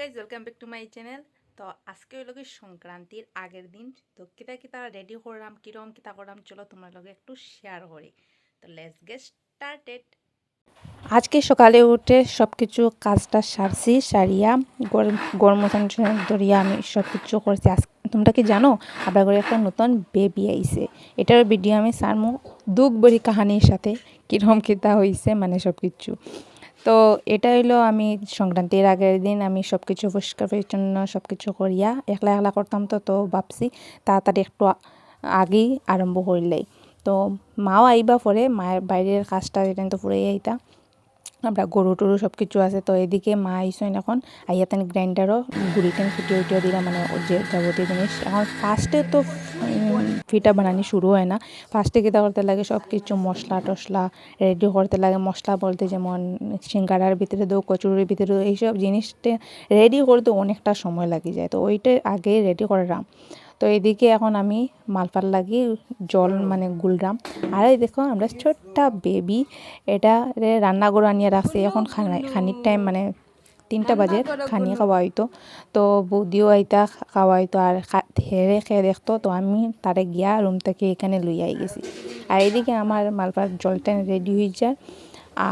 Guys welcome back to my channel. তো আজকে হইল কি সংক্রান্তির আগের দিন। তো কিতা কিতা রেডি করলাম, কিরম কিতা করলাম, চলো তোমার লগে একটু শেয়ার করি। তো লেটস গেট স্টার্টেড। আজকে সকালে উঠে সব কিছু কাজটা সারছি, সারিয়া গরম ধরিয়া আমি সব কিছু করছি। তোমরা কি জানো আপনার ঘরে একটা নতুন বেবি আইছে? এটার ভিডিও আমি সারমু দুঃখ বড়ি কাহানির সাথে, কিরম কিতা হয়েছে মানে সব কিছু। তো এটা হইলো আমি সংক্রান্তির আগের দিন আমি সব কিছু পরিষ্কার পরিচ্ছন্ন সব কিছু করিয়া একলা একলা করতাম। তো ভাবছি তাড়াতাড়ি একটু আগেই আরম্ভ করলেই তো মাও আইবা পরে মায়ের বাইরের কাজটা এটা তো পুরাই আইতা। আমরা গরু টরু সব কিছু আছে। তো এদিকে মা আইসেন এখন আইয়াতেন গ্রাইন্ডারও গুড়িতেন ফুটিয়ে উঠিয়ে দিলাম মানে যে যাবতীয় জিনিস। এখন ফার্স্টে তো ফিটা বানানি শুরু হয় না। ফার্স্টে কীটা করতে লাগে সব কিছু মশলা টশলা রেডি করতে লাগে। মশলা বলতে যেমন সিঙ্গাড়ার ভিতরে দেও, কচুরির ভিতরে দেও, এইসব জিনিসটা রেডি করতে অনেকটা সময় লাগে যায়। তো ওইটা আগে রেডি করলাম। তো এদিকে এখন আমি মালপার লাগি জল মানে গুলরাম। আর এই দেখো আমরা ছোট্ট বেবি এটা রান্না করে আনিয়ে রাখছি। এখন খানির টাইম মানে 3টা বাজে খানি খাওয়া হইতো। তো বৌদিও আইতা খাওয়া হইতো আর হেরে খেয়ে দেখতো। তো আমি তারে গিয়া রুম থেকে এখানে লই আই গেছি। আর এদিকে আমার মালপার জলটা রেডি হয়ে যায়।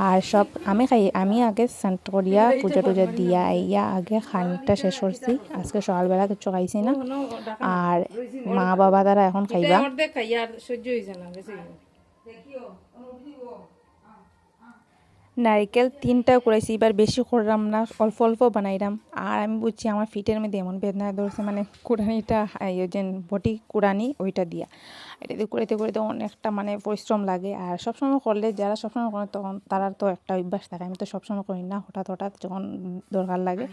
আর সব আমি আগে স্নান করিয়া পূজা টুজা দিয়া আইয়া আগে খানিকটা শেষ করছি। আজকে সকালবেলা কিছু খাইছি না। আর মা বাবা তারা এখন খাইবা। নারিকেল 3টা কুড়াইছি, এবার বেশি করলাম না, অল্প অল্প বানাইলাম। আর আমি বুঝছি আমার ফিটের মধ্যে এমন বেদনা ধরছে মানে কুড়ানিটা যে বটি কুড়ানি ওইটা দিয়া এটা দিয়ে কুড়াইতে কুড়াইতে অনেকটা মানে পরিশ্রম লাগে। আর সবসময় করলে যারা সবসময় করে তখন তারা তো একটা অভ্যাস থাকে। আমি তো সবসময় করি না, হঠাৎ হঠাৎ যখন দরকার লাগে।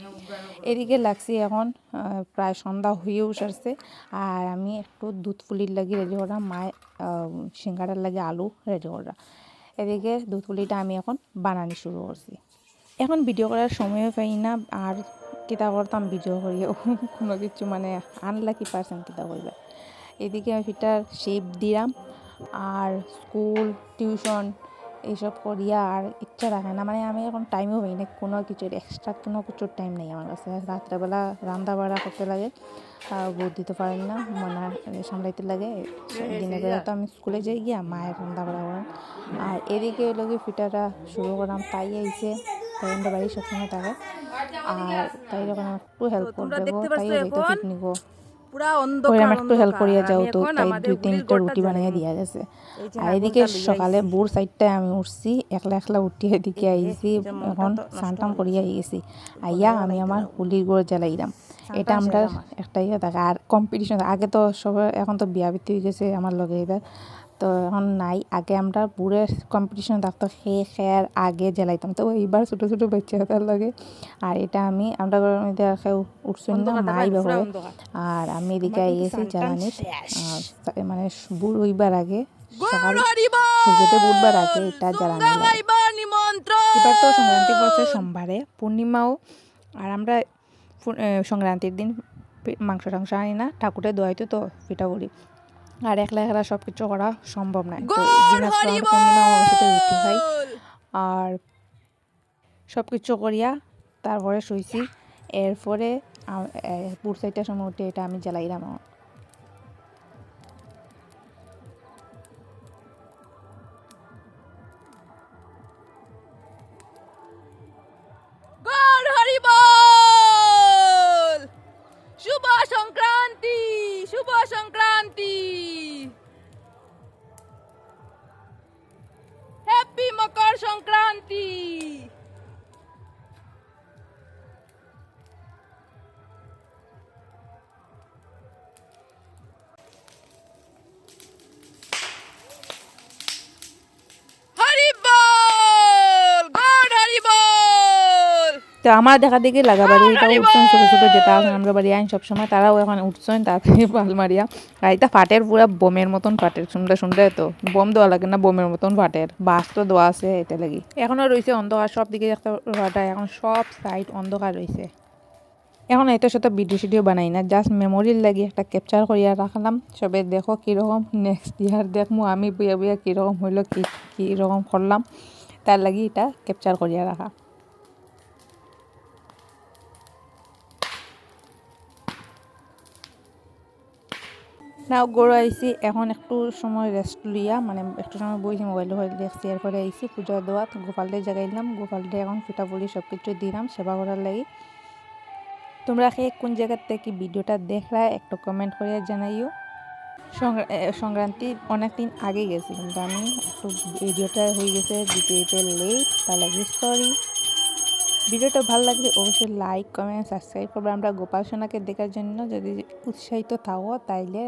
এদিকে লাগছি এখন প্রায় সন্ধ্যা হয়েও সারছে। আর আমি একটু দুধ ফুলির লাগি রেডি করলাম, মায়ের সিঙ্গাড়ার লাগে আলু রেডি করলাম। এদিকে দুধ পুলিটা আমি এখন বানানি শুরু করছি। এখন ভিডিও করার সময়ও পাই না। আর কিতা করতাম ভিডিও করিও কোনো কিছু মানে আনলাকি পারসেন্ট কিতা করবে। এদিকে আমি ফিটার শেপ দিলাম। আর স্কুল টিউশন এইসব করিয়া আর ইচ্ছা রাখে না, মানে আমি এখন টাইমও পাই না কোনো কিছুর, এক্সট্রা কোনো কিছুর টাইম নেই আমার কাছে। রাত্রেবেলা রান্না বাড়া করতে লাগে, বোধ দিতে পারেন না, মানে সামলাইতে লাগে। দিনের বেলা তো আমি স্কুলে যাই গিয়া মায়ের রান্না বাড়া করেন। আর এদিকে লোকে ফিটাটা শুরু করলাম, তাই আইছে তাই আমরা বাড়ি সবসময় থাকে। আর তাই যখন একটু হেল্প করে দেবো তাইও যেতে ফিট নিব পুরা অন্ধকার একটু হেল্প করিয়া যাও। তো তাই 2-3টা রুটি বানাইয়া দিয়া গেছে। আর এদিকে সকালে বুড় সাইডটায় আমি উঠছি, একলা একলা উঠিয়ে এদিকে আইছি। এখন স্নান করিয়া গেছি। আইয়া আমি আমার হোলির গুড় জ্বালাইলাম। এটা আমরা একটাই থাকে। আর কম্পিটিশন আগে তো সবাই, এখন তো বিয়া বিতি হয়ে গেছে আমার লগে এবার, তো এখন নাই। আগে আমরা বুড়ের কম্পিটিশন থাকতো, খেয়ার আগে জ্বালাইতাম। তো এইবার ছোটো ছোটো বাচ্চাটার লাগে। আর এটা আমরা ঘরের মধ্যে কেউ উঠছেন না, মাই ব্যবহার। আর আমি এদিকে আই গেছি জ্বালানির মানে বুড় হইবার আগে, সকাল সূর্যতে বুড়বার আগে এটা জ্বালানি লাগে। এবার তো সংক্রান্তি পড়ছে সোমবারে, পূর্ণিমাও। আর আমরা সংক্রান্তির দিন মাংস টাংস আনি না, ঠাকুরের দোয়াইতে তো পিঠা করি। আর একলা একলা সব কিছু করা সম্ভব নয়। তো দিন আসলে পূর্ণিমা অমাবস্যাতে রুটি খাই আর সব কিছু করিয়া তারপরে শুইছি। এরপরে পুর সাইডটার সময় উঠে এটা আমি জ্বালাইলাম। শুভ সংক্রান্তি, শুভ সংক্রান্তি, হ্যাপি মকর সংক্রান্তি। তো আমার দেখা দেখি লাগা বাড়ি এটা উঠছেন ছোটো ছোটো যেটা আছে আমরা বাড়ি আইন সবসময়, তারাও এখন উঠছেন তাড়াতাড়ি পাল মারিয়া। আর এটা ফাটের পুরা বোমের মতন ফাটের, শুনলে শুনলে তো বোম দেওয়া লাগে না, বোমের মতন ফাটের। বাস তো দেওয়া আছে এটা লাগি। এখনও রয়েছে অন্ধকার, সব দিকে একটা ফাটা, এখন সব সাইড অন্ধকার রয়েছে। এখন এটার সাথে ভিডিও সিডিও বানাই না, জাস্ট মেমোরির লাগি একটা ক্যাপচার করিয়া রাখলাম। সবে দেখো কীরকম নেক্সট ইয়ার দেখমু আমি বইয়া বইয়া কীরকম হইলো, কীরকম করলাম, তার লাগি এটা ক্যাপচার করিয়া রাখা। নাও গড় আইসি এখন একটু সময় রেস্ট লইয়া মানে একটু সময় বইছি মোবাইল দেখছি, এরপরে আইসি পূজা দেওয়া গোপালরে জাগাইলাম, গোপালরে এখন পিঠা পুলি সব কিছু দিলাম সেবা করার লাগি। তোমরা কোন জায়গার থেকে ভিডিওটা দেখরা একটু কমেন্ট করে জানাইও। সংক্রান্তি অনেক দিন আগে গেছি কিন্তু আমি একটু ভিডিওটা হয়ে গেছে দিতে দিতে লেট, তার লাগে সরি। ভিডিওটা ভালো লাগলে অবশ্যই লাইক কমেন্ট সাবস্ক্রাইব করবে। আমরা গোপাল সোনাকে দেখার জন্য যদি উৎসাহিত থাকো তাইলে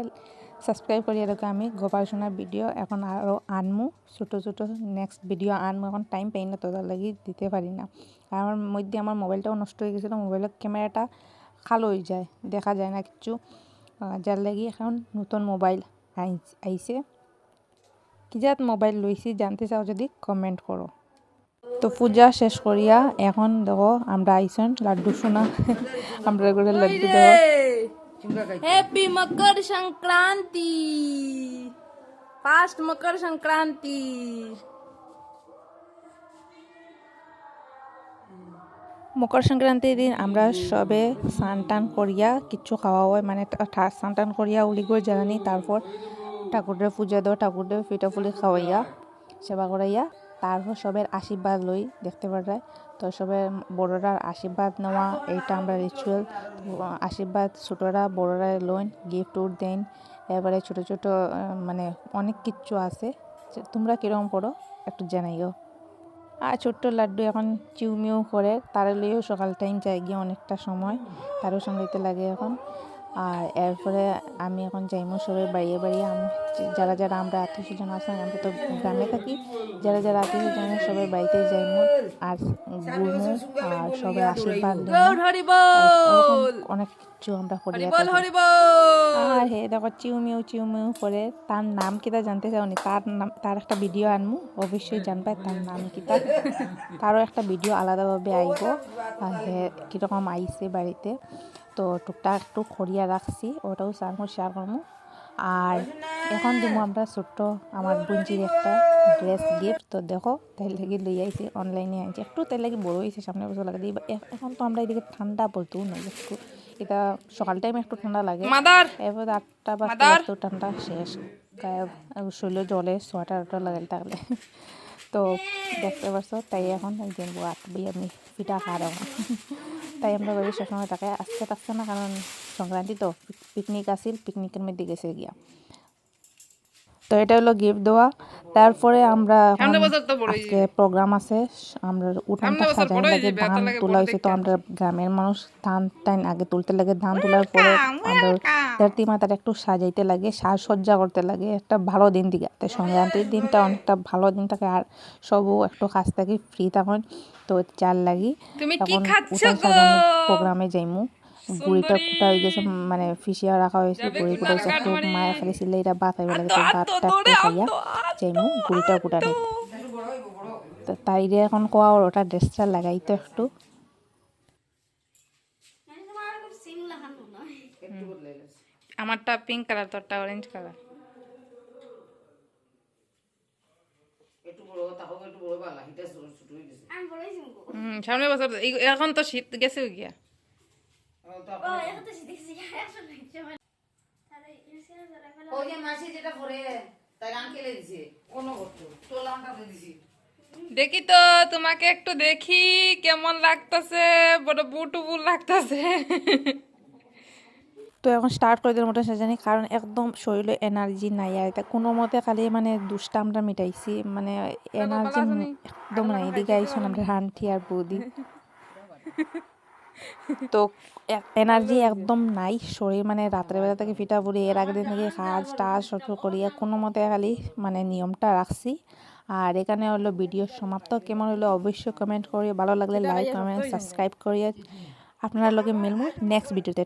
সাবস্ক্রাইব করি। এরকম আমি গোপাল সোনার ভিডিও এখন আরও আনমু, ছোটো ছোটো নেক্সট ভিডিও আনমু। এখন টাইম পাই না, তো তার লাগি দিতে পারি না। আর আমার মধ্যে আমার মোবাইলটাও নষ্ট হয়ে গেছিলো, মোবাইলের ক্যামেরাটা কালো হয়ে যায়, দেখা যায় না কিছু, যার লাগি এখন নতুন মোবাইল আইছে। কি জাত মোবাইল লইছি জানতে চাও যদি কমেন্ট করো। তো পূজা শেষ করিয়া এখন দেখো আমরা আইসন লাড্ডু সোনা আমরা করে লাড্ডু দেখো। Happy Makar Sankranti, first Makar Sankranti. মকর সংক্রান্তির দিন আমরা সবে স্নান টান করিয়া কিছু খাওয়া হয়, মানে স্নান টান করিয়া উলিগুড় জ্বালানি, তারপর ঠাকুরের পূজা দেওয়া, ঠাকুরের পিঠা পুলি খাওয়াইয়া সেবা করাইয়া তারপর সবের আশীর্বাদ লই দেখতে পারে। তো সবের বড়রা আশীর্বাদ নেওয়া এইটা আমরা রিচুয়াল। আশীর্বাদ ছোটরা বড়রা লইন, গিফট উঠ দেন। এবারে ছোট ছোট মানে অনেক কিছু আছে, তোমরা কীরকম করো একটু জানাইও। আর ছোট্ট লাড্ডু এখন চিউমিউ করে, তারা লইও সকাল টাইম যাই গিয়ে অনেকটা সময় তারও সামলাইতে লাগে এখন। আর এরপরে আমি এখন যাইমু সবাই বাড়িয়ে বাড়িয়ে, যারা যারা আমরা আত্মীয় স্বজন আছেন, আমরা তো গ্রামে থাকি, যারা যারা আত্মীয় স্বজন সবাই বাড়িতে যাইমু আর ঘুরমু আর সবাই আশীর্বাদ অনেক কিছু আমরা করিয়া থাকি। আর হে দেখো চিউমিউ চিউমিউ করে, তার নাম কিতা জানতে চাওনি? তার নাম, তার একটা ভিডিও আনমু, অবশ্যই জানবে তার নাম কিতা। তারও একটা ভিডিও আলাদাভাবে আইব হে কীরকম আইছে বাড়িতে। তো টুকটাক একটু খড়িয়া রাখছি, ওটাও শেয়ার করবো। আর এখন দিব আমরা ছোট্ট আমার বুঞ্জির একটা ড্রেস গিফট। তো দেখো তাই লাগি লই আইছি, অনলাইনে আনছি, একটু তাই লাগি বড় হয়েছে, সামনে বছর লাগে। এখন তো আমরা এদিকে ঠান্ডা বলতেও নয়, একটু এটা সকাল টাইমে একটু ঠান্ডা লাগে, এরপর 8টা বাজতে ঠান্ডা শেষ, শরীরে জলে সোয়েটার লাগাই থাকলে। তো দেখতে পারছো, তাই এখন জানবো আমি পিঠা খাওয়া তাই আমরা বাড়ি সবসময় তাকে আসতে থাকছে না, কারণ সংক্রান্তি তো পিকনিক আসিল, পিকনিকের মধ্যে গেছে গিয়া। তো এটা হলো গিফট দেওয়া। তারপরে আমরা আজকে প্রোগ্রাম আছে, আমরা উঠানটা সাজাই লাগে, ধান তোলা হয়েছে। তো আমরা গ্রামের মানুষ ধান টাইন আগে তুলতে লাগে, ধান তোলার পরে আমরা ধরতি মাতার একটু সাজাইতে লাগে, সাজসজ্জা করতে লাগে, একটা ভালো দিন দিকে। তাই সংক্রান্তির দিনটা অনেকটা ভালো দিন থাকে, আর সবও একটু কাজ থাকি, ফ্রি তখন। তো চাল লাগি তখন উঠান সাজানোর প্রোগ্রামে যাইমু। গুড়িটা কুটা হয়ে গেছে, মানে ফিসিয়া রাখা হয়েছে, গুড়ি কুটা হয়েছে, একটু মায়া খালি ছিলে এটা ভাত হইবে লাগে। তো ভাতটা একটু খাইয়া যাইমু গুড়িটা কুটা নিতে। তো তাইরে এখন কোয়া ওটা ড্রেসটা লাগাইতো একটু। আমারটা পিঙ্ক কালার, তোরটা অরেঞ্জ কালার। সামনে বছর এখন তো শীত গেছে গিয়া। দেখি তো তোমাকে একটু দেখি কেমন লাগতেছে, বড় বুটুবুল লাগতেছে। তো এখন স্টার্ট করে দিলাম ওটা সাজানি, কারণ একদম শরীরে এনার্জি নাই। আর এটা কোনো মতে খালি মানে দুষ্টা আমরা মিটাইছি, মানে এনার্জি একদম নাই। এদিকে আইসন আমরা হান্টি আর বৌদি, তো এনার্জি একদম নাই শরীর, মানে রাত্রেবেলা থেকে ফিটা পড়ি, এর আগের দিন থেকে কাজ টাজ সব করিয়া কোনো মতে খালি মানে নিয়মটা রাখছি। আর এখানে হলো ভিডিও সমাপ্ত। কেমন হলো অবশ্যই কমেন্ট করিও, ভালো লাগলে লাইক কমেন্ট সাবস্ক্রাইব করিয়ে আপনারা লগে মিলবো নেক্সট ভিডিওতে।